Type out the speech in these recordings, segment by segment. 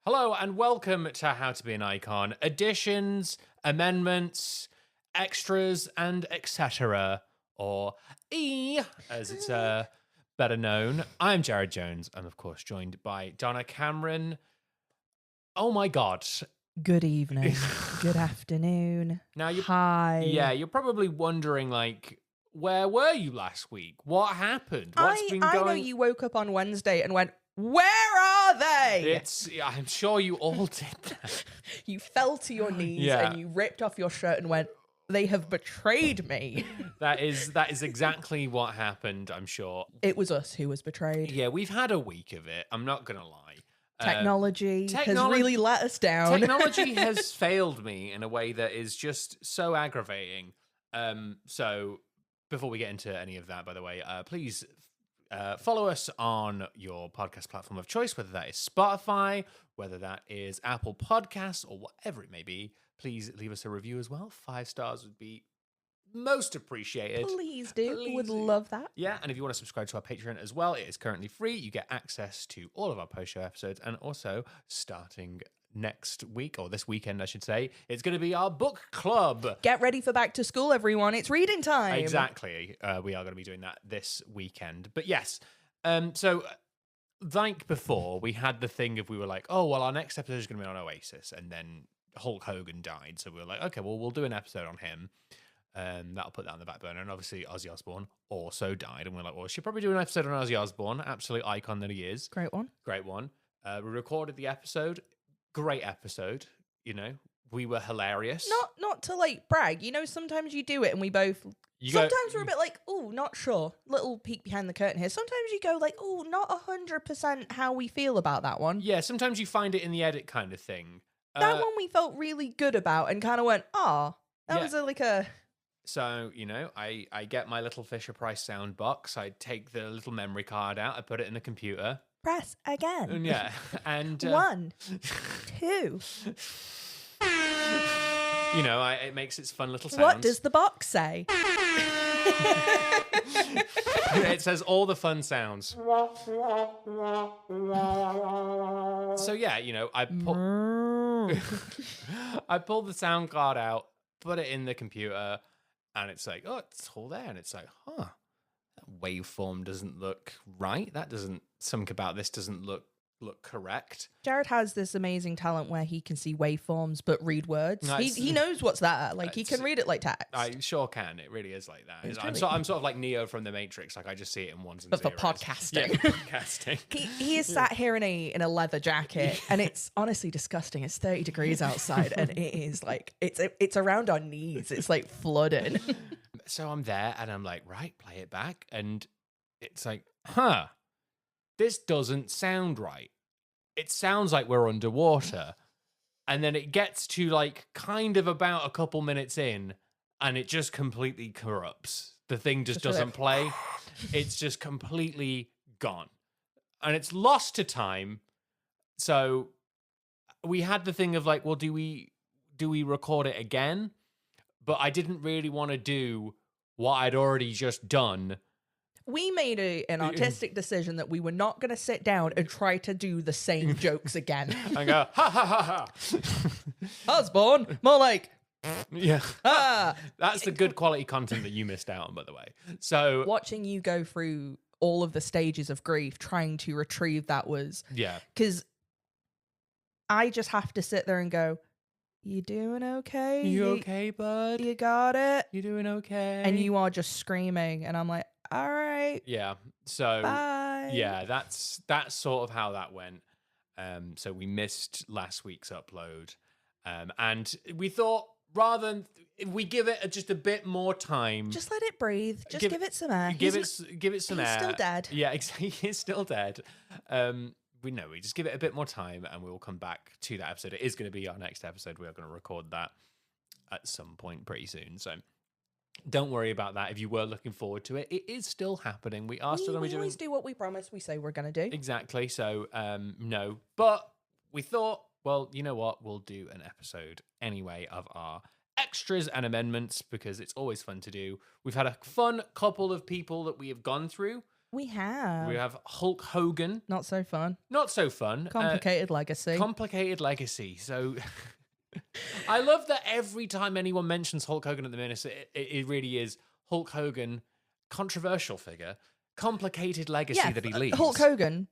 Hello and welcome to How to Be an Icon. Additions, amendments, extras, and etc. Or E, as it's better known. I'm Jared Jones. I'm, of course, joined by Donna Cameron. Oh my God. Good evening. Good afternoon. Now Hi. Yeah, you're probably wondering, like, where were you last week? What happened? What's been going on? I know you woke up on Wednesday and went, where are they? I'm sure you all did that. You fell to your knees and you ripped off your shirt and went, they have betrayed me. That is exactly what happened, I'm sure. It was us who was betrayed. Yeah, we've had a week of it. I'm not going to lie. Technology has really let us down. Technology has failed me in a way that is just so aggravating. So before we get into any of that, by the way, please follow us on your podcast platform of choice, whether that is Spotify, whether that is Apple Podcasts, or whatever it may be. Please leave us a review as well. 5 stars would be most appreciated. Please do. Would love that. Yeah, and if you want to subscribe to our Patreon as well, it is currently free. You get access to all of our post-show episodes, and also starting next week, or this weekend, I should say, it's going to be our book club. Get ready for back to school, everyone. It's reading time. Exactly. We are going to be doing that this weekend. But yes, so like before, we had the thing of we were like, oh, well, our next episode is going to be on Oasis, and then Hulk Hogan died. So we were like, okay, well, we'll do an episode on him. That'll put that on the back burner. And obviously, Ozzy Osbourne also died. And we're like, well, we should probably do an episode on Ozzy Osbourne. Absolute icon that he is. Great one. Great one. We recorded the episode. Great episode. You know, we were hilarious. Not to like brag. You know, sometimes you do it and we both... Sometimes we're a bit like, oh, not sure. Little peek behind the curtain here. Sometimes you go like, oh, not 100% how we feel about that one. Yeah, sometimes you find it in the edit kind of thing. That one we felt really good about and kind of went, that was like a... So, you know, I get my little Fisher-Price sound box. I take the little memory card out. I put it in the computer. Press again. And yeah. And 1, 2. You know, it makes its fun little sounds. What does the box say? It says all the fun sounds. So yeah, you know, I pull the sound card out, put it in the computer, and it's like, oh, it's all there. And it's like, that waveform doesn't look right. Something about this doesn't look correct. Jared has this amazing talent where he can see waveforms but read words. He knows what's that. Like, he can read it like text. I sure can. It really is like that. I'm sort of like Neo from the Matrix. Like, I just see it in ones and zeros. But for podcasting. Yeah, podcasting. He is sat here in a leather jacket, and it's honestly disgusting. It's 30 degrees outside, and it is like, it's around our knees. It's like flooding. So I'm there, and I'm like, right, play it back. And it's like, this doesn't sound right. It sounds like we're underwater. And then it gets to like kind of about a couple minutes in, and it just completely corrupts. The thing just doesn't play. It's just completely gone. And it's lost to time. So we had the thing of like, well, do we record it again? But I didn't really want to do what I'd already just done. We made an artistic decision that we were not going to sit down and try to do the same jokes again. And go, ha, ha, ha, ha. Osborne, more like... Yeah. That's the good quality content that you missed out on, by the way. So watching you go through all of the stages of grief, trying to retrieve that was... Yeah. Because I just have to sit there and go, you doing okay? You okay, bud? You got it? You doing okay? And you are just screaming, and I'm like, all right. Yeah. So bye. Yeah, that's sort of how that went. So we missed last week's upload. And we thought rather than if we give it just a bit more time. Just let it breathe. Just give it some air. Give it some air. He's still dead. Yeah, exactly. He's still dead. We just give it a bit more time, and we will come back to that episode. It is going to be our next episode. We are going to record that at some point pretty soon. So don't worry about that. If you were looking forward to it, it is still happening. We are still going to be doing... We always do what we promise we say we're going to do. Exactly. So, no. But we thought, well, you know what? We'll do an episode anyway of our extras and amendments because it's always fun to do. We've had a fun couple of people that we have gone through. We have. We have Hulk Hogan. Not so fun. Not so fun. Complicated legacy. Complicated legacy. So I love that every time anyone mentions Hulk Hogan at the minute, it really is Hulk Hogan, controversial figure, complicated legacy that he leaves. Hulk Hogan,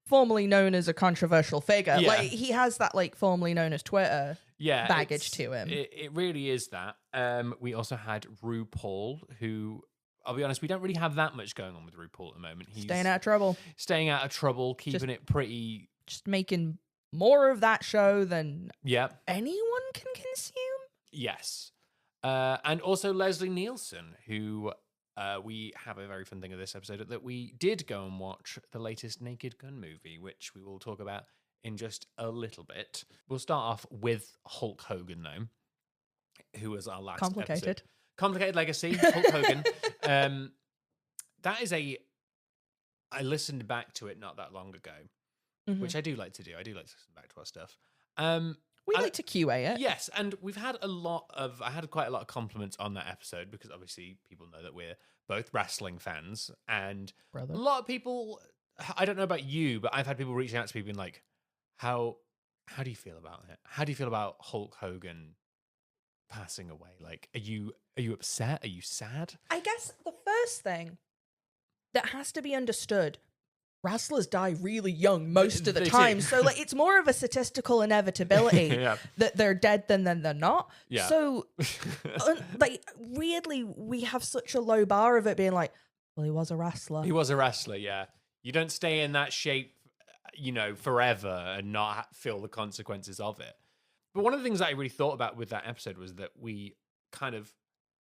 formerly known as a controversial figure. Yeah. Like, he has that, like, formerly known as Twitter baggage to him. It really is that. We also had RuPaul, who, I'll be honest, we don't really have that much going on with RuPaul at the moment. He's staying out of trouble. Staying out of trouble, keeping it pretty... Just making more of that show than anyone can consume. Yes. And also Leslie Nielsen, who... we have a very fun thing of this episode that we did go and watch the latest Naked Gun movie, which we will talk about in just a little bit. We'll start off with Hulk Hogan, though, who was our last episode. Complicated legacy, Hulk Hogan. That is I listened back to it not that long ago, which I do like to do. I do like to listen back to our stuff. We like to QA it. Yes, and we've had I had quite a lot of compliments on that episode because obviously people know that we're both wrestling fans, and a lot of people, I don't know about you, but I've had people reaching out to me being like, how do you feel about it? How do you feel about Hulk Hogan passing away? Like, are you upset? Are you sad? I guess the first thing that has to be understood, wrestlers die really young most of the time. So, like, it's more of a statistical inevitability that they're dead than they're not. Yeah. So, like, weirdly, we have such a low bar of it being like, well, he was a wrestler. He was a wrestler, yeah. You don't stay in that shape, forever and not feel the consequences of it. But one of the things that I really thought about with that episode was that we kind of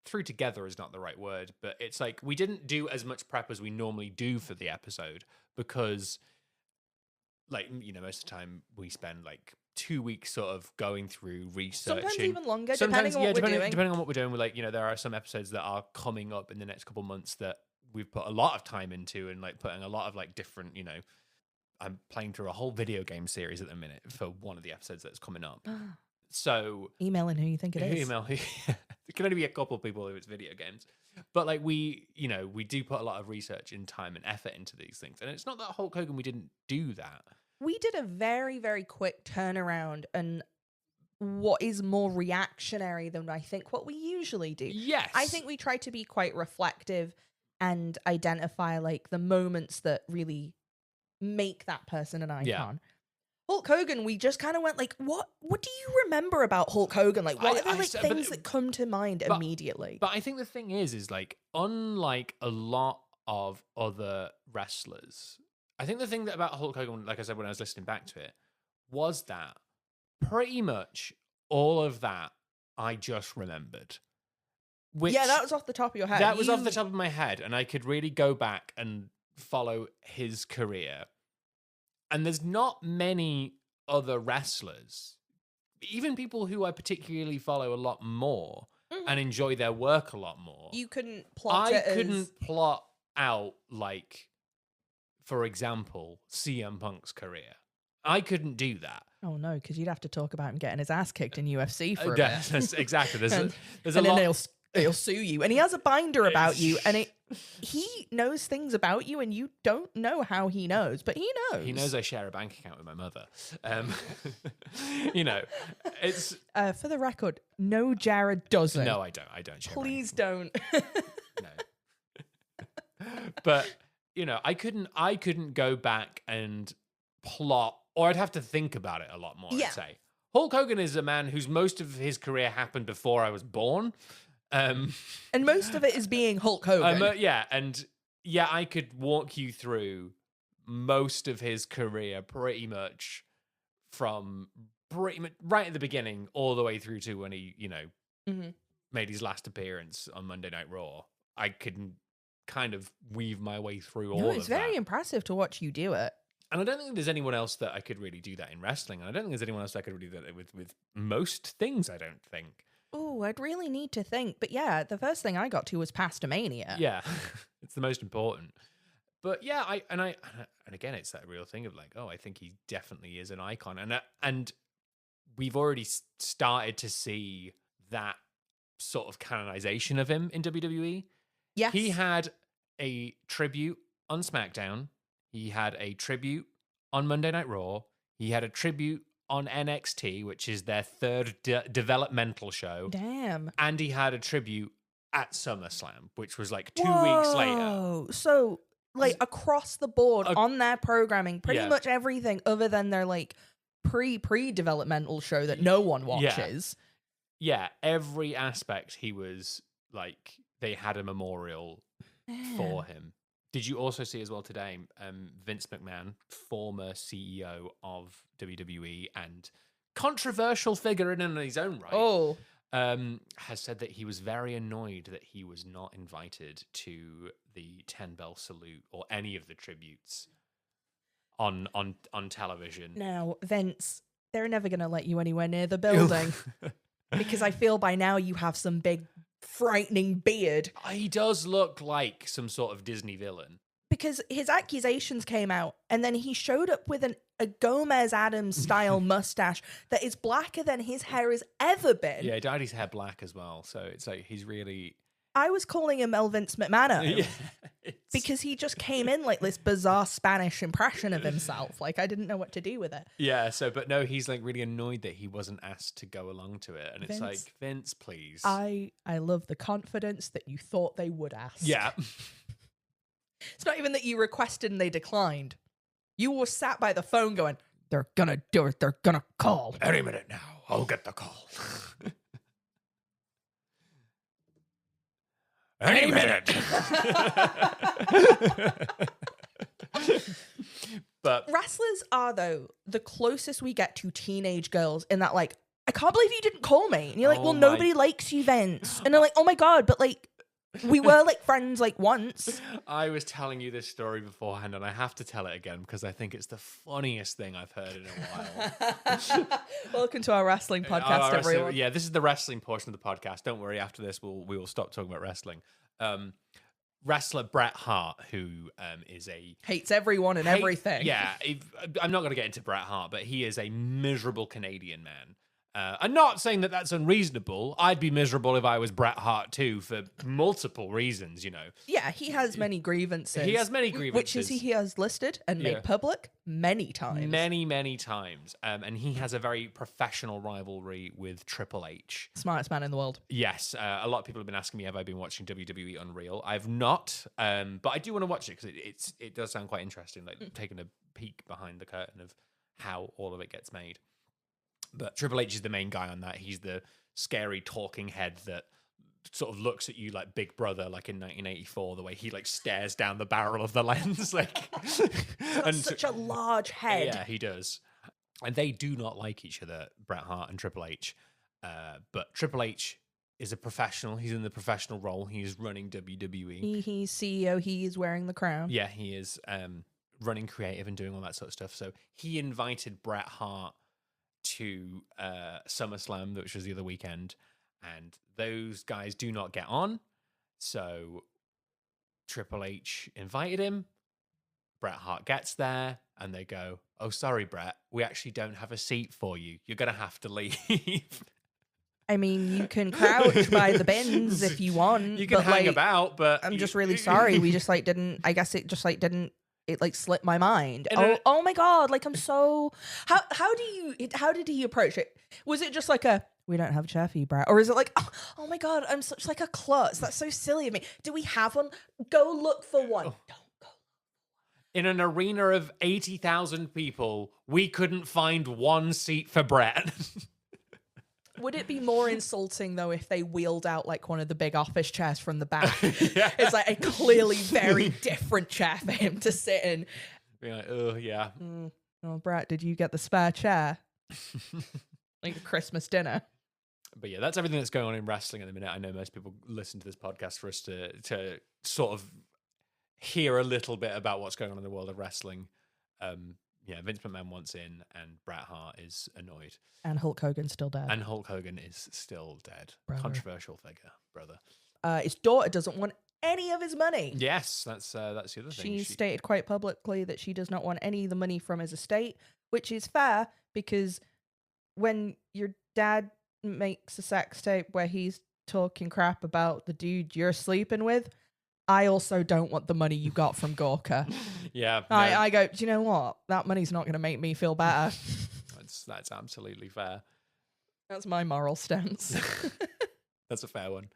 threw together is not the right word, but it's like we didn't do as much prep as we normally do for the episode because, like, most of the time we spend like 2 weeks sort of going through researching. Sometimes even longer, depending on what we're doing. Depending on what we're doing, we're like, there are some episodes that are coming up in the next couple months that we've put a lot of time into and like putting a lot of like different, I'm playing through a whole video game series at the minute for one of the episodes that's coming up. So emailing who you think it is. Email who. It can only be a couple of people who it's video games. But like we do put a lot of research and time and effort into these things. And it's not that Hulk Hogan, we didn't do that. We did a very, very quick turnaround and what is more reactionary than I think what we usually do. Yes. I think we try to be quite reflective and identify like the moments that really make that person an icon. Yeah. Hulk Hogan, we just kind of went like, what do you remember about Hulk Hogan? Like, what are the things that come to mind immediately? But I think the thing is like, unlike a lot of other wrestlers, I think the thing that about Hulk Hogan, like I said when I was listening back to it, was that pretty much all of that I just remembered. Yeah, that was off the top of your head. That was off the top of my head, and I could really go back and follow his career. And there's not many other wrestlers, even people who I particularly follow a lot more and enjoy their work a lot more. You couldn't plot it as... couldn't plot out, like, for example, CM Punk's career. I couldn't do that. Oh, no, because you'd have to talk about him getting his ass kicked in UFC for a bit. Exactly. There's a and lot... then they'll sue you. And he has a binder about you, and he knows things about you, and you don't know how he knows, but he knows. He knows I share a bank account with my mother. It's... for the record, no, Jared doesn't. No, I don't. I don't share. Please don't. No. But, I couldn't go back and plot, or I'd have to think about it a lot more, I'd say. Hulk Hogan is a man whose most of his career happened before I was born. And most of it is being Hulk Hogan. I could walk you through most of his career pretty much from right at the beginning all the way through to when he, made his last appearance on Monday Night Raw. I could kind of weave my way through all of that. It's very impressive to watch you do it. And I don't think there's anyone else that I could really do that in wrestling. And I don't think there's anyone else that I could really do that with most things, I don't think. Oh, I'd really need to think. But yeah, the first thing I got to was Pastamania. Yeah, it's the most important. But yeah, and again, it's that real thing of like, oh, I think he definitely is an icon. And we've already started to see that sort of canonization of him in WWE. Yes. He had a tribute on SmackDown. He had a tribute on Monday Night Raw. He had a tribute on NXT, which is their third developmental show. Damn. And he had a tribute at SummerSlam, which was like 2 weeks later. So, like, across the board on their programming, pretty much everything other than their, like, pre-developmental show that no one watches. Yeah, every aspect he was, like, they had a memorial for him. Did you also see as well today, Vince McMahon, former CEO of WWE and controversial figure in his own right, has said that he was very annoyed that he was not invited to the 10 Bell Salute or any of the tributes on television. Now, Vince, they're never going to let you anywhere near the building because I feel by now you have some big frightening beard. He does look like some sort of Disney villain. Because his accusations came out, and then he showed up with a Gomez Adams style mustache that is blacker than his hair has ever been. Yeah, he dyed his hair black as well, so it's like he's really... I was calling him El Vince McMahon because he just came in like this bizarre Spanish impression of himself. Like, I didn't know what to do with it. Yeah, but no, he's like really annoyed that he wasn't asked to go along to it. And Vince, it's like, Vince, please. I love the confidence that you thought they would ask. Yeah. It's not even that you requested and they declined. You were sat by the phone going, they're gonna do it, they're gonna call. Any minute now, I'll get the call. Any minute. But wrestlers are, though, the closest we get to teenage girls in that, like, I can't believe you didn't call me. And you're like, well, nobody likes you, Vince. And they're like, oh my God, but like, we were like friends like once. I was telling you this story beforehand, and I have to tell it again because I think it's the funniest thing I've heard in a while. Welcome to our wrestling podcast, everyone. Yeah, this is the wrestling portion of the podcast. Don't worry, after this, we will stop talking about wrestling. Wrestler Bret Hart, who is hates everyone and everything. Yeah, I'm not going to get into Bret Hart, but he is a miserable Canadian man. I'm not saying that that's unreasonable. I'd be miserable if I was Bret Hart too, for multiple reasons, you know. Yeah, he has many grievances. He has many grievances. Which he has listed and made public many times. Many times. And he has a very professional rivalry with Triple H. Smartest man in the world. Yes. A lot of people have been asking me, have I been watching WWE Unreal? I've not, but I do want to watch it because it does sound quite interesting, like taking a peek behind the curtain of how all of it gets made. But Triple H is the main guy on that. He's the scary talking head that sort of looks at you like Big Brother, like in 1984, the way he like stares down the barrel of the lens. Like, and such a large head. Yeah, he does. And they do not like each other, Bret Hart and Triple H. But Triple H is a professional. He's in the professional role. He's running WWE. He's CEO. He's wearing the crown. Yeah, he is running creative and doing all that sort of stuff. So he invited Bret Hart to SummerSlam, which was the other weekend, and those guys do not get on. So Triple H invited him. Bret Hart gets there, and they go, "Oh, sorry, Bret, we actually don't have a seat for you. You're gonna have to leave." I mean, you can crouch by the bins if you want. You can hang about, but I'm just really sorry. We just like didn't. I guess it just like didn't. It like slipped my mind. Oh my God! Like I'm so. How did he approach it? Was it just like we don't have a chair for you, Brett, or is it like oh my God, I'm such like a klutz. That's so silly of me. Do we have one? Go look for one. Don't go. In an arena of 80,000 people, we couldn't find one seat for Brett. Would it be more insulting, though, if they wheeled out, like, one of the big office chairs from the back? Yeah. It's, like, a clearly very different chair for him to sit in. Be like, oh, yeah. Oh, Brett, did you get the spare chair? Like a Christmas dinner. But, yeah, that's everything that's going on in wrestling at the minute. I know most people listen to this podcast for us to sort of hear a little bit about what's going on in the world of wrestling. Yeah, Vince McMahon wants in, and Bret Hart is annoyed. And Hulk Hogan's still dead. And Hulk Hogan is still dead. Brother. Controversial figure, brother. His daughter doesn't want any of his money. Yes, that's the other thing. She stated quite publicly that she does not want any of the money from his estate, which is fair, because when your dad makes a sex tape where he's talking crap about the dude you're sleeping with, I also don't want the money you got from Gorka. Yeah. No, I go, do you know what? That money's not going to make me feel better. that's absolutely fair. That's my moral stance. That's a fair one.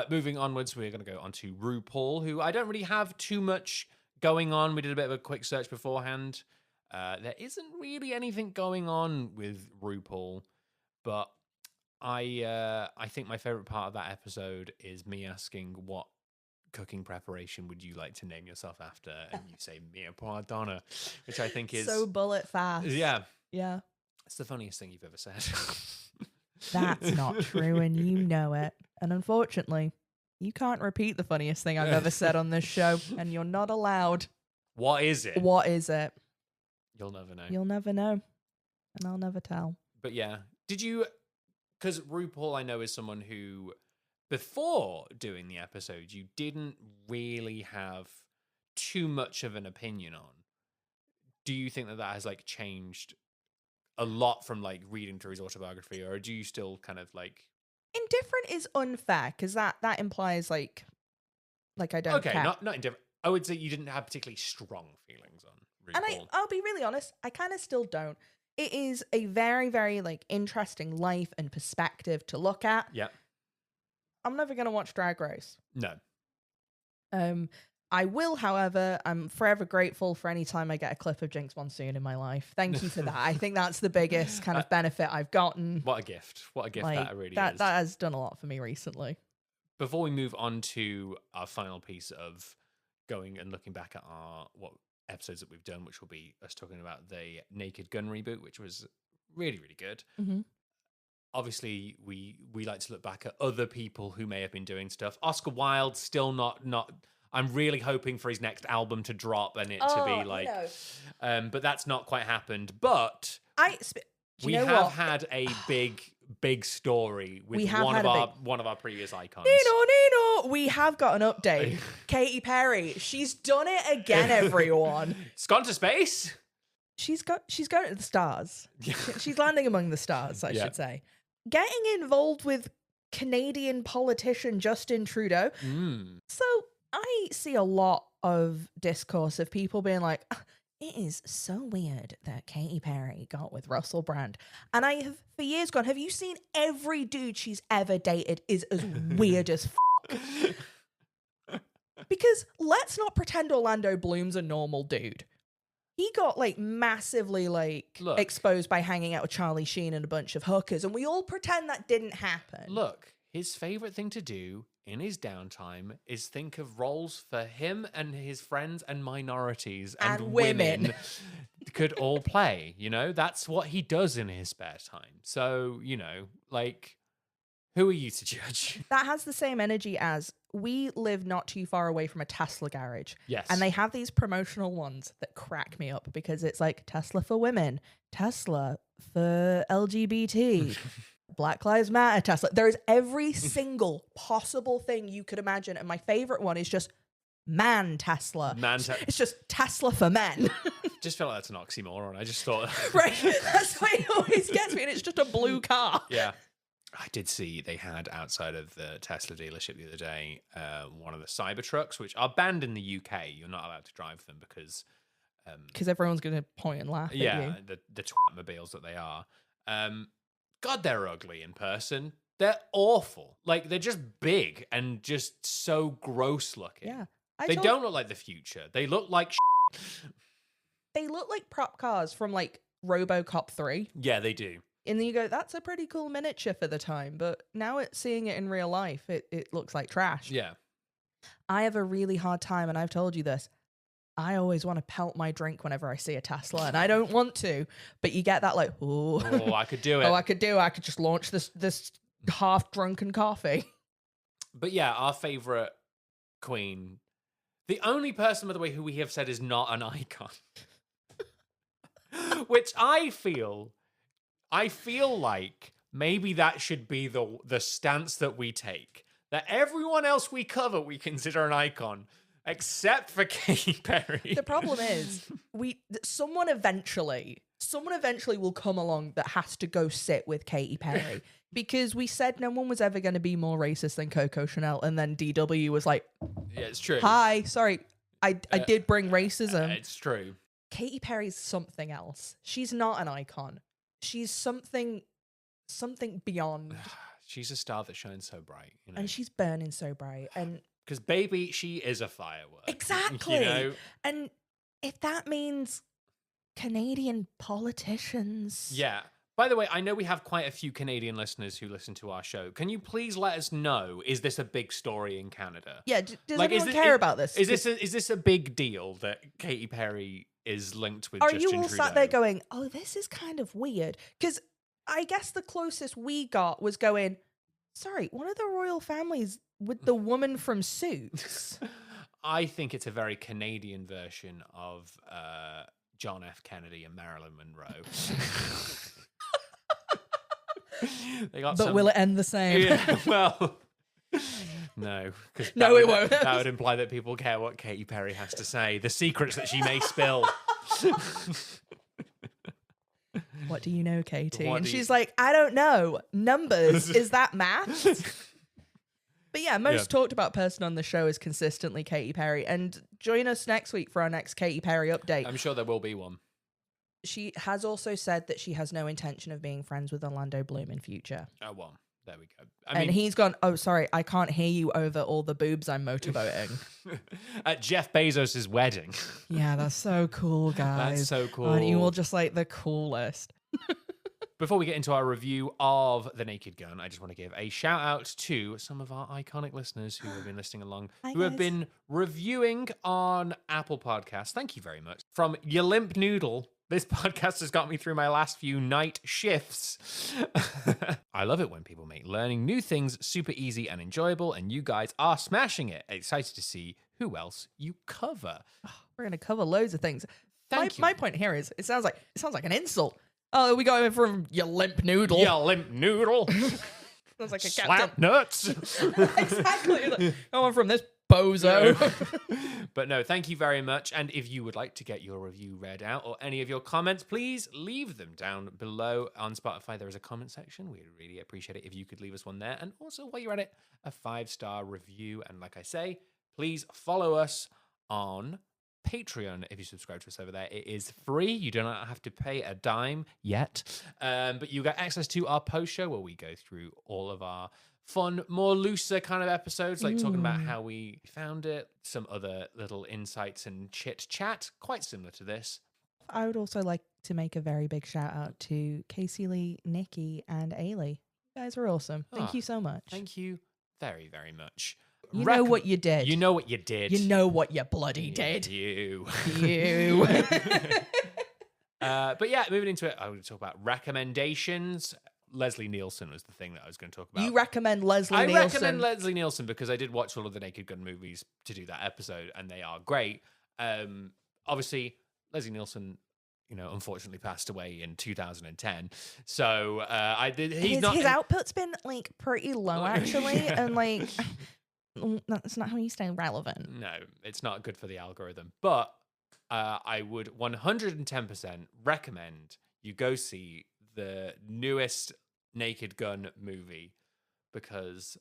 Moving onwards, we're going to go on to RuPaul, who I don't really have too much going on. We did a bit of a quick search beforehand. There isn't really anything going on with RuPaul, but I think my favorite part of that episode is me asking what cooking preparation would you like to name yourself after, and you say Mia Pardonna, which I think is so bullet fast. Yeah. It's the funniest thing you've ever said. That's not true, and you know it. And unfortunately, you can't repeat the funniest thing I've ever said on this show, and you're not allowed. What is it? What is it? You'll never know. You'll never know, and I'll never tell. But yeah, did you? Because RuPaul, I know, is someone who, before doing the episode, you didn't really have too much of an opinion on. Do you think that has like changed a lot from like reading through his autobiography, or do you still kind of like indifferent is unfair, because that implies like I don't care. Not indifferent. I would say you didn't have particularly strong feelings on RuPaul. And I'll be really honest, I kind of still don't. It is a very, very like interesting life and perspective to look at. Yeah. I'm never gonna watch Drag Race. No. I will, however, I'm forever grateful for any time I get a clip of Jinx Monsoon in my life. Thank you for that. I think that's the biggest kind of benefit I've gotten. What a gift. What a gift like, that really is. That has done a lot for me recently. Before we move on to our final piece of going and looking back at what episodes that we've done, which will be us talking about the Naked Gun reboot, which was really, really good. Mm-hmm. Obviously, we like to look back at other people who may have been doing stuff. Oscar Wilde, still not. I'm really hoping for his next album to drop and it to be like, but that's not quite happened. But we have had a big story with one of our previous icons. Nino, we have got an update. Katy Perry, she's done it again, everyone. It's gone to space. She's going to the stars. She's landing among the stars, I should say. Getting involved with Canadian politician Justin Trudeau. So I see a lot of discourse of people being like, it is so weird that Katy Perry got with Russell Brand. And I have for years gone, have you seen every dude she's ever dated is as weird as Because let's not pretend Orlando Bloom's a normal dude. He got like massively exposed by hanging out with Charlie Sheen and a bunch of hookers, and we all pretend that didn't happen. Look, his favorite thing to do in his downtime is think of roles for him and his friends and minorities and women could all play, you know? That's what he does in his spare time. So, you know, like, who are you to judge? That has the same energy as we live not too far away from a Tesla garage. Yes. And they have these promotional ones that crack me up because it's like Tesla for women, Tesla for LGBT, Black Lives Matter, Tesla. There is every single possible thing you could imagine. And my favorite one is just man Tesla. It's just Tesla for men. Just feel like that's an oxymoron. I just thought. Right. That's why it always gets me. And it's just a blue car. Yeah. I did see they had outside of the Tesla dealership the other day, one of the Cybertrucks, which are banned in the UK. You're not allowed to drive them because everyone's going to point and laugh at you. Yeah, the twatmobiles that they are. God, they're ugly in person. They're awful. Like, they're just big and just so gross looking. Yeah. They don't look like the future. They look like They look like prop cars from, like, RoboCop 3. Yeah, they do. And then you go, that's a pretty cool miniature for the time. But now seeing it in real life, it looks like trash. Yeah. I have a really hard time, and I've told you this. I always want to pelt my drink whenever I see a Tesla, and I don't want to. But you get that like, oh, I could do it. I could just launch this half-drunken coffee. But yeah, our favorite queen, the only person, by the way, who we have said is not an icon, which I feel like maybe that should be the stance that we take. That everyone else we cover we consider an icon, except for Katy Perry. The problem is, someone eventually someone eventually will come along that has to go sit with Katy Perry because we said no one was ever going to be more racist than Coco Chanel, and then DW was like, yeah, it's true. Hi, sorry, I did bring racism. It's true. Katy Perry's something else. She's not an icon. She's something beyond. She's a star that shines so bright, you know? And she's burning so bright. And because baby, she is a firework. exactly. You know? And if that means Canadian politicians. Yeah. By the way, I know we have quite a few Canadian listeners who listen to our show. Can you please let us know, is this a big story in Canada? Yeah, does anyone care about this? Is this a big deal that Katy Perry is linked with Are Justin you all Trudeau? sat there going, oh, this is kind of weird? Because I guess the closest we got was going, sorry, one of the royal families with the woman from Suits. I think it's a very Canadian version of John F. Kennedy and Marilyn Monroe. But will it end the same? Yeah, well, no. No, it won't. That would imply that people care what Katy Perry has to say, the secrets that she may spill. What do you know, Katie? And she's like, I don't know. Numbers. Is that math? But yeah, most talked about person on the show is consistently Katy Perry. And join us next week for our next Katy Perry update. I'm sure there will be one. She has also said that she has no intention of being friends with Orlando Bloom in future. Oh, well, there we go. And he's gone, oh, sorry, I can't hear you over all the boobs I'm motorboating. At Jeff Bezos' wedding. Yeah, that's so cool, guys. That's so cool. Aren't you all just like the coolest? Before we get into our review of The Naked Gun, I just want to give a shout out to some of our iconic listeners who have been listening along, who have been reviewing on Apple Podcasts. Thank you very much. From Your Limp Noodle, this podcast has got me through my last few night shifts. I love it when people make learning new things super easy and enjoyable, and you guys are smashing it. Excited to see who else you cover. Oh, we're going to cover loads of things. Thank you. My point here is, it sounds like an insult. Oh, we got it from your limp noodle. You limp noodle. Sounds like a Slap captain. nuts. Exactly. Going from this bozo. But no, thank you very much. And if you would like to get your review read out or any of your comments, please leave them down below on Spotify. There is a comment section. We'd really appreciate it if you could leave us one there. And also, while you're at it, a 5-star review. And like I say, please follow us on Patreon if you subscribe to us over there. It is free. You do not have to pay a dime yet, but you get access to our post show where we go through all of our fun, more looser kind of episodes, like talking about how we found it, some other little insights and chit chat, quite similar to this. I would also like to make a very big shout out to Casey Lee, Nikki, and Ailey. You guys are awesome. Thank you so much. Thank you very, very much. You know what you did. You know what you did. You know what you bloody did. You. But yeah, moving into it, I want to talk about recommendations. Leslie Nielsen was the thing that I was going to talk about. You recommend Leslie Nielsen? I recommend Leslie Nielsen because I did watch all of the Naked Gun movies to do that episode, and they are great. Obviously, Leslie Nielsen, unfortunately passed away in 2010. So his output's been like pretty low actually, and like that's not how you stay relevant. No, it's not good for the algorithm. But I would 110% recommend you go see the newest Naked Gun movie because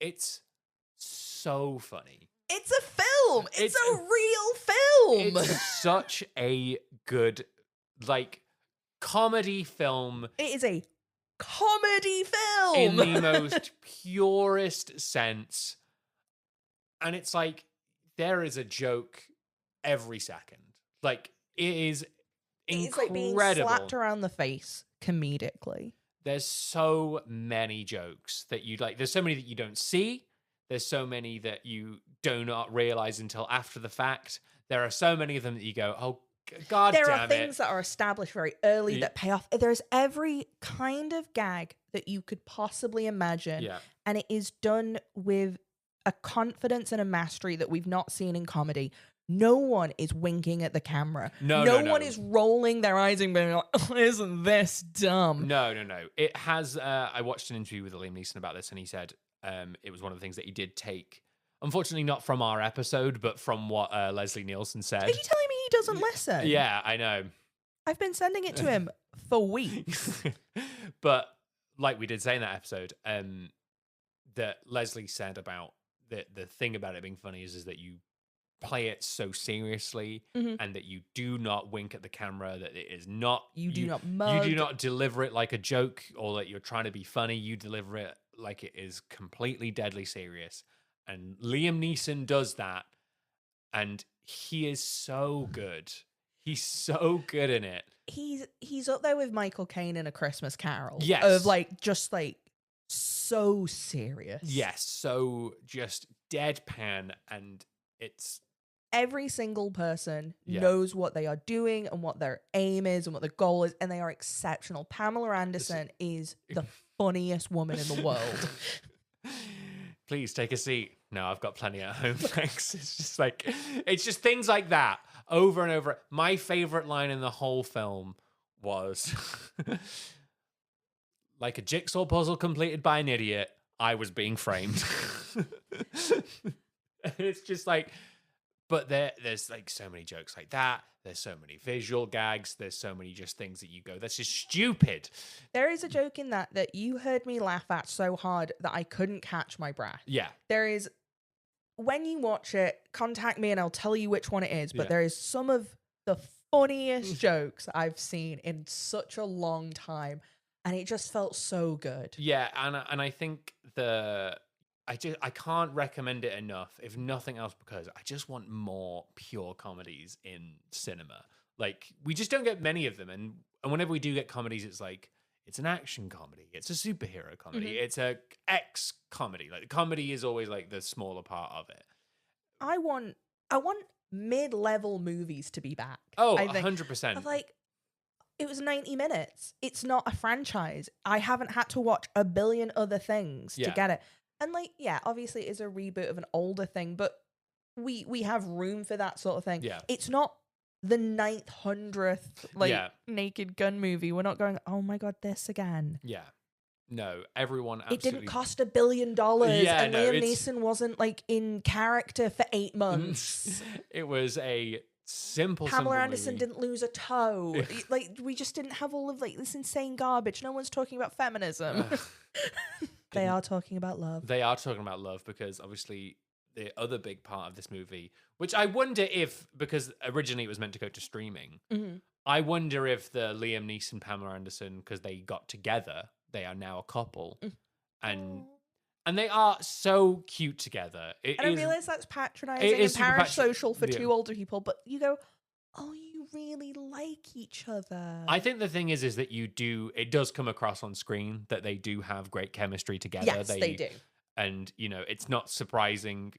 it's so funny. It's a film. It's a real film. It's such a good, comedy film. It is a comedy film in the most purest sense. And it's like, there is a joke every second. It is incredible. It's like being slapped around the face comedically. There's so many jokes that you like. There's so many that you don't see. There's so many that you do not realize until after the fact. There are so many of them that you go, oh, God damn it. There are things that are established very early that pay off. There's every kind of gag that you could possibly imagine. Yeah. And it is done with a confidence and a mastery that we've not seen in comedy. No one is winking at the camera. No one is rolling their eyes and being like, oh, isn't this dumb? No. It has, I watched an interview with Liam Neeson about this, and he said it was one of the things that he did take, unfortunately not from our episode, but from what Leslie Nielsen said. Are you telling me he doesn't listen? Yeah, I know. I've been sending it to him for weeks. But like we did say in that episode, that Leslie said about the thing about it being funny is that you play it so seriously and that you do not wink at the camera, that it is not you do not deliver it like a joke or that you're trying to be funny. You deliver it like it is completely deadly serious, and Liam Neeson does that, and he is so good. He's so good in it. He's up there with Michael Caine in A Christmas Carol. Yes. Of like just like so serious. Yes, so just deadpan, and it's every single person knows what they are doing and what their aim is and what their goal is, and they are exceptional. Pamela Anderson is the funniest woman in the world. Please take a seat. No, I've got plenty at home, thanks. It's just things like that over and over. My favorite line in the whole film was like a jigsaw puzzle completed by an idiot, I was being framed. It's just like, but there's like so many jokes like that. There's so many visual gags. There's so many just things that you go, that's just stupid. There is a joke in that you heard me laugh at so hard that I couldn't catch my breath. Yeah. There is, when you watch it, contact me and I'll tell you which one it is. But there is some of the funniest jokes I've seen in such a long time. And it just felt so good. Yeah, and I think I can't recommend it enough, if nothing else, because I just want more pure comedies in cinema. Like, we just don't get many of them, and whenever we do get comedies, it's like, it's an action comedy, it's a superhero comedy, it's a X comedy. Like, the comedy is always like the smaller part of it. I want mid-level movies to be back. Oh, I think. 100%. Of like, it was 90 minutes. It's not a franchise. I haven't had to watch a billion other things to get it. And like, yeah, obviously it is a reboot of an older thing, but we have room for that sort of thing. Yeah. It's not the 900th Naked Gun movie. We're not going, oh my God, this again. Yeah. No, everyone absolutely... It didn't cost $1 billion, and Liam Neeson wasn't like in character for 8 months. It was a simple Anderson movie. didn't lose a toe. Like, we just didn't have all of like this insane garbage. No one's talking about feminism. They are talking about love. They are talking about love, because obviously the other big part of this movie, which I wonder if, because originally it was meant to go to streaming, I wonder if the Liam Neeson, Pamela Anderson, because they got together, they are now a couple, and they are so cute together. I realize that's patronizing and parasocial for two older people, but you go, oh, you really like each other. I think the thing is that it does come across on screen that they do have great chemistry together. Yes, they do. And, it's not surprising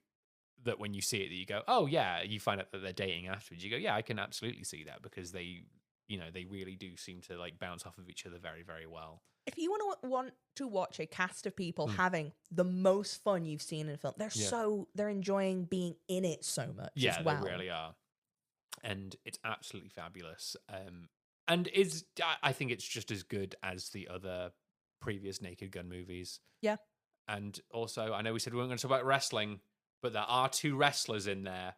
that when you see it that you go, oh yeah, you find out that they're dating afterwards. You go, yeah, I can absolutely see that, because they really do seem to like bounce off of each other very, very well. If you want to watch a cast of people having the most fun you've seen in a film, they're enjoying being in it so much as well. They really are. And it's absolutely fabulous. And I think it's just as good as the other previous Naked Gun movies. Yeah. And also, I know we said we weren't going to talk about wrestling, but there are 2 wrestlers in there.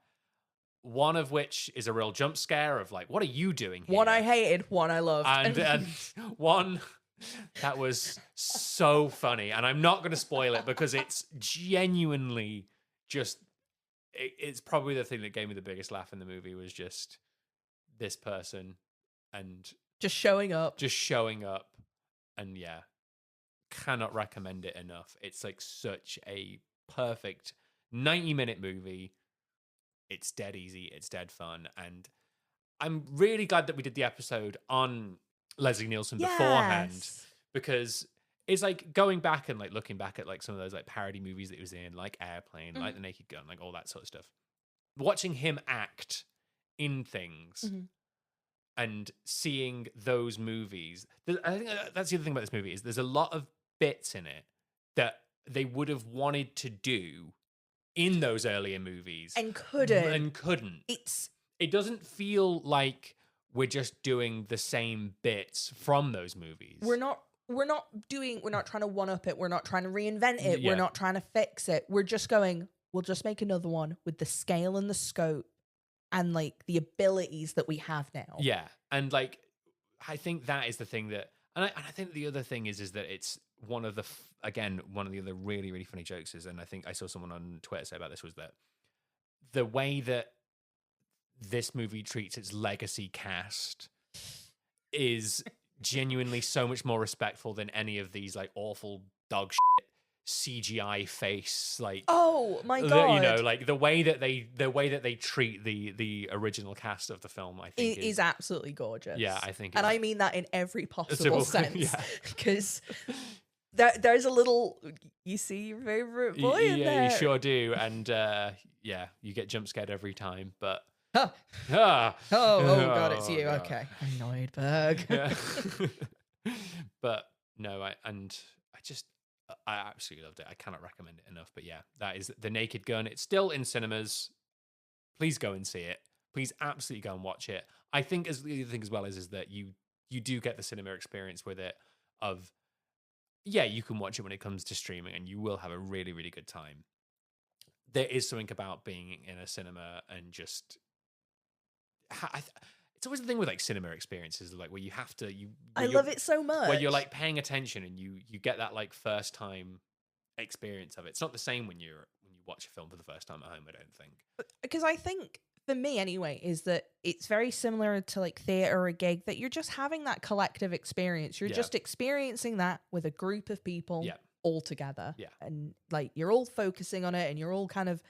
One of which is a real jump scare of like, what are you doing here? One I hated, one I loved. And one that was so funny. And I'm not going to spoil it, because it's genuinely just... It's probably the thing that gave me the biggest laugh in the movie, was just this person and just showing up. And cannot recommend it enough. It's like such a perfect 90-minute movie. It's dead easy, it's dead fun, and I'm really glad that we did the episode on Leslie Nielsen beforehand, because it's like going back and like looking back at like some of those like parody movies that he was in, like Airplane, like The Naked Gun, like all that sort of stuff. Watching him act in things and seeing those movies, I think that's the other thing about this movie, is there's a lot of bits in it that they would have wanted to do in those earlier movies and couldn't. It doesn't feel like we're just doing the same bits from those movies. We're not trying to one-up it. We're not trying to reinvent it. We're not trying to fix it. We're just going, we'll just make another one with the scale and the scope and like the abilities that we have now. Yeah. And like I think that is the thing that, and I think the other thing is that it's one of the one of the other really, really funny jokes is, and I think I saw someone on Twitter say about this, was that the way that this movie treats its legacy cast is genuinely so much more respectful than any of these like awful dog shit CGI face, like, oh my god, you know, like the way that they treat the original cast of the film, I think is absolutely gorgeous. Yeah, I think, and I mean that in every possible sense, yeah, because there's a little, you see your favorite boy in there. You sure do, and yeah, you get jump scared every time, but oh god, it's you. God. Okay, annoyed Berg. Yeah. But no, I absolutely loved it. I cannot recommend it enough. But yeah, that is The Naked Gun. It's still in cinemas. Please go and see it. Please absolutely go and watch it. I think the other thing as well is that you do get the cinema experience with it. Yeah, you can watch it when it comes to streaming, and you will have a really, really good time. There is something about being in a cinema and just. It's always the thing with like cinema experiences, like where you have to. I love it so much. Where you're like paying attention and you get that like first time experience of it. It's not the same when you watch a film for the first time at home, I don't think. Because I think for me anyway is that it's very similar to like theater or a gig, that you're just having that collective experience. You're just experiencing that with a group of people all together. Yeah. And like you're all focusing on it and you're all kind of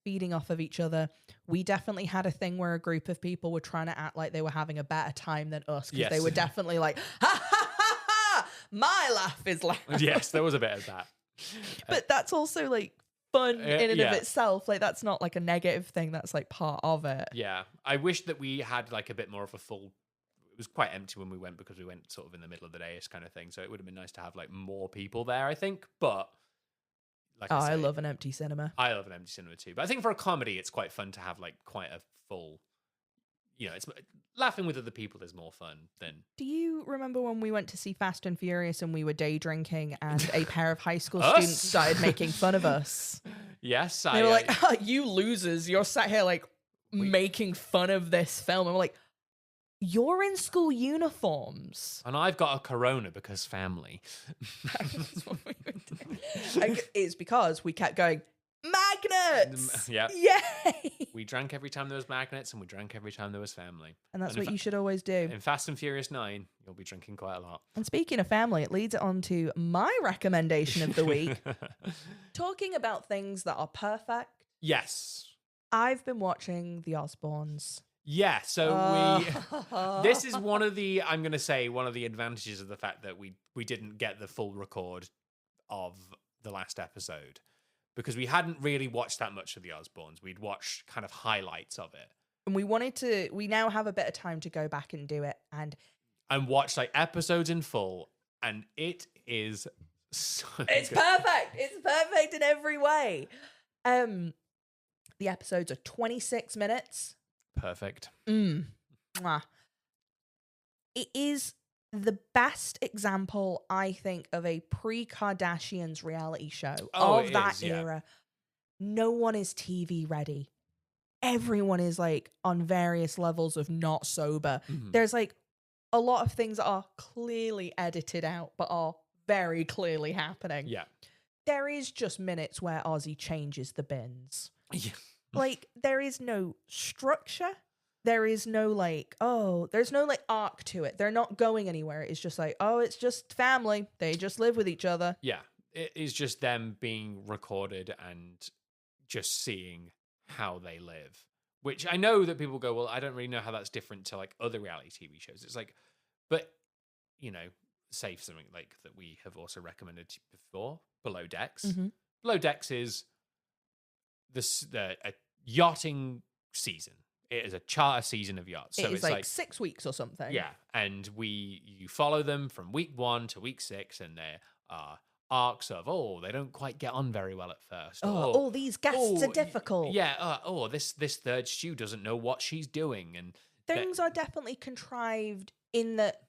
feeding off of each other. We definitely had a thing where a group of people were trying to act like they were having a better time than us, because they were definitely like, ha ha ha ha, my laugh is loud. Yes, there was a bit of that. But that's also like fun in and of itself. Like that's not like a negative thing. That's like part of it. Yeah. I wish that we had like a bit more of a full, it was quite empty when we went because we went sort of in the middle of the day-ish kind of thing. So it would have been nice to have like more people there, I think. But like I love an empty cinema. I love an empty cinema too. But I think for a comedy, it's quite fun to have like quite a full, you know, it's laughing with other people is more fun than. Do you remember when we went to see Fast and Furious and we were day drinking and a pair of high school students started making fun of us? Yes. They were like, oh, you losers, you're sat here like making fun of this film. And we're like, you're in school uniforms. And I've got a Corona because family. That's what we were doing. It's because we kept going, magnets! Yeah. Yay! We drank every time there was magnets and we drank every time there was family. And that's what you should always do. In Fast and Furious 9, you'll be drinking quite a lot. And speaking of family, it leads it on to my recommendation of the week. Talking about things that are perfect. Yes. I've been watching The Osbournes. Yeah, so this is one of the, I'm going to say, one of the advantages of the fact that we didn't get the full record of the last episode, because we hadn't really watched that much of the Osbournes. We'd watched kind of highlights of it. And we now have a bit of time to go back and do it and watch like episodes in full, and it is so It's good. perfect. It's perfect in every way. The episodes are 26 minutes. Perfect. Mwah. It is the best example, I think, of a pre-Kardashians reality show of that era. No one is TV ready. Everyone is like on various levels of not sober. Mm-hmm. There's like a lot of things that are clearly edited out, but are very clearly happening. Yeah. There is just minutes where Ozzy changes the bins. Yeah. Like, there is no structure. There is no, like, there's no, like, arc to it. They're not going anywhere. It's just like, it's just family. They just live with each other. Yeah. It is just them being recorded and just seeing how they live. Which I know that people go, well, I don't really know how that's different to, like, other reality TV shows. It's like, but, you know, say something like that we have also recommended before, Below Decks. Mm-hmm. Below Decks is a yachting season. It is a charter season of yachts. So it's like 6 weeks or something. Yeah, and you follow them from week 1 to week 6, and there are arcs of they don't quite get on very well at first. These guests are difficult. Yeah. This third stew doesn't know what she's doing, and things are definitely contrived in that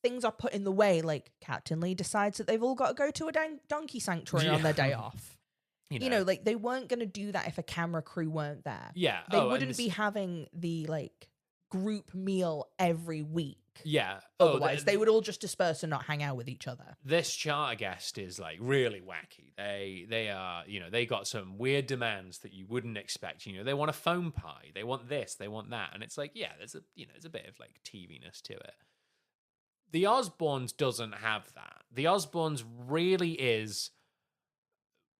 things are put in the way. Like Captain Lee decides that they've all got to go to a donkey sanctuary on their day off. You know, like they weren't going to do that if a camera crew weren't there. Yeah. They wouldn't be having the like group meal every week. Yeah. Otherwise, they would all just disperse and not hang out with each other. This charter guest is like really wacky. They are, they got some weird demands that you wouldn't expect. They want a foam pie. They want this. They want that. And it's like, yeah, there's a bit of like TV-ness to it. The Osbournes doesn't have that. The Osbournes really is,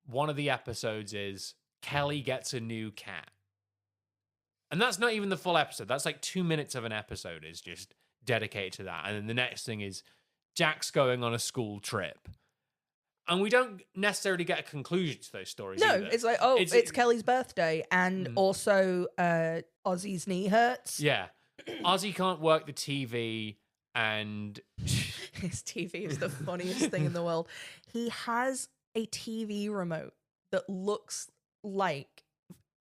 one of the episodes is Kelly gets a new cat. And that's not even the full episode. That's like 2 minutes of an episode is just dedicated to that. And then the next thing is Jack's going on a school trip. And we don't necessarily get a conclusion to those stories. No, either. it's like, it's Kelly's birthday. And also Ozzy's knee hurts. Yeah. Ozzy can't work the TV. And his TV is the funniest thing in the world. He has a TV remote that looks like,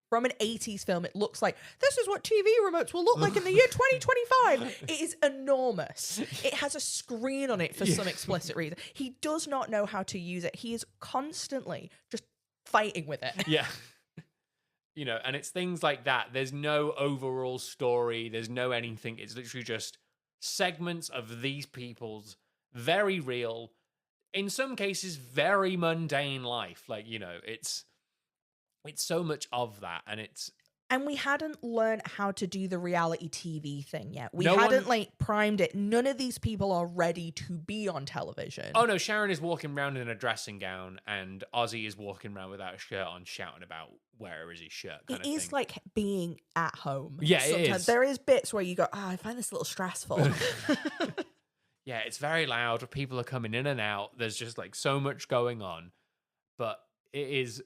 from an 80s film, it looks like, this is what TV remotes will look like in the year 2025. It is enormous. It has a screen on it for some explicit reason. He does not know how to use it. He is constantly just fighting with it. Yeah. And it's things like that. There's no overall story. There's no anything. It's literally just segments of these people's very real, in some cases, very mundane life. Like, it's so much of that, and we hadn't learned how to do the reality TV thing yet. We hadn't primed it. None of these people are ready to be on television. Oh no, Sharon is walking around in a dressing gown, and Ozzy is walking around without a shirt on, shouting about where is his shirt. It is like being at home. Yeah, sometimes. It is. There is bits where you go, I find this a little stressful. Yeah, it's very loud. People are coming in and out. There's just like so much going on, but it is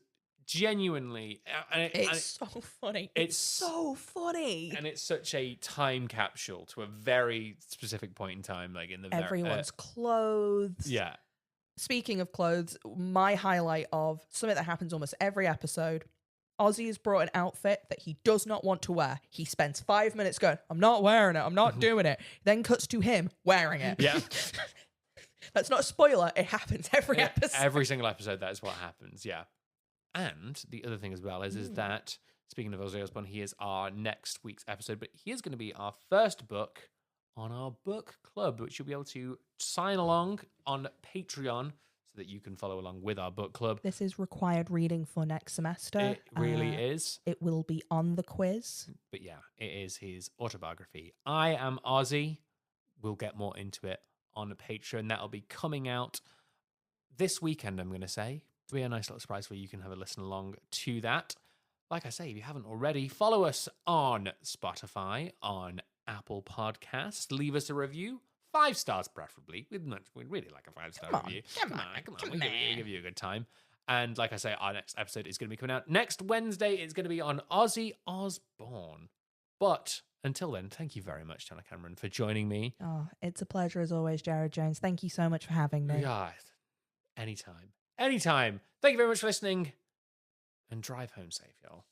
genuinely, it's so funny. It's so funny, and it's such a time capsule to a very specific point in time, like in the everyone's clothes. Yeah. Speaking of clothes, my highlight of something that happens almost every episode: Ozzy has brought an outfit that he does not want to wear. He spends 5 minutes going, "I'm not wearing it. I'm not doing it." Then cuts to him wearing it. Yeah. That's not a spoiler. It happens every episode. Every single episode, that is what happens. Yeah. And the other thing as well is that, speaking of Ozzy Osbourne, he is our next week's episode, but he is going to be our first book on our book club, which you'll be able to sign along on Patreon so that you can follow along with our book club. This is required reading for next semester. It really is. It will be on the quiz. But yeah, it is his autobiography. I Am Ozzy. We'll get more into it on Patreon. That'll be coming out this weekend, I'm going to say. It'll be a nice little surprise where you can have a listen along to that. Like I say, if you haven't already, follow us on Spotify, on Apple Podcasts. Leave us a review. 5 stars, preferably. We'd really like a 5-star review. Come on. We'll give you a good time. And like I say, our next episode is going to be coming out next Wednesday. It's going to be on Ozzy Osbourne. But until then, thank you very much, Tana Cameron, for joining me. Oh, it's a pleasure as always, Jared Jones. Thank you so much for having me. Yeah, anytime. Anytime. Thank you very much for listening. And drive home safe, y'all.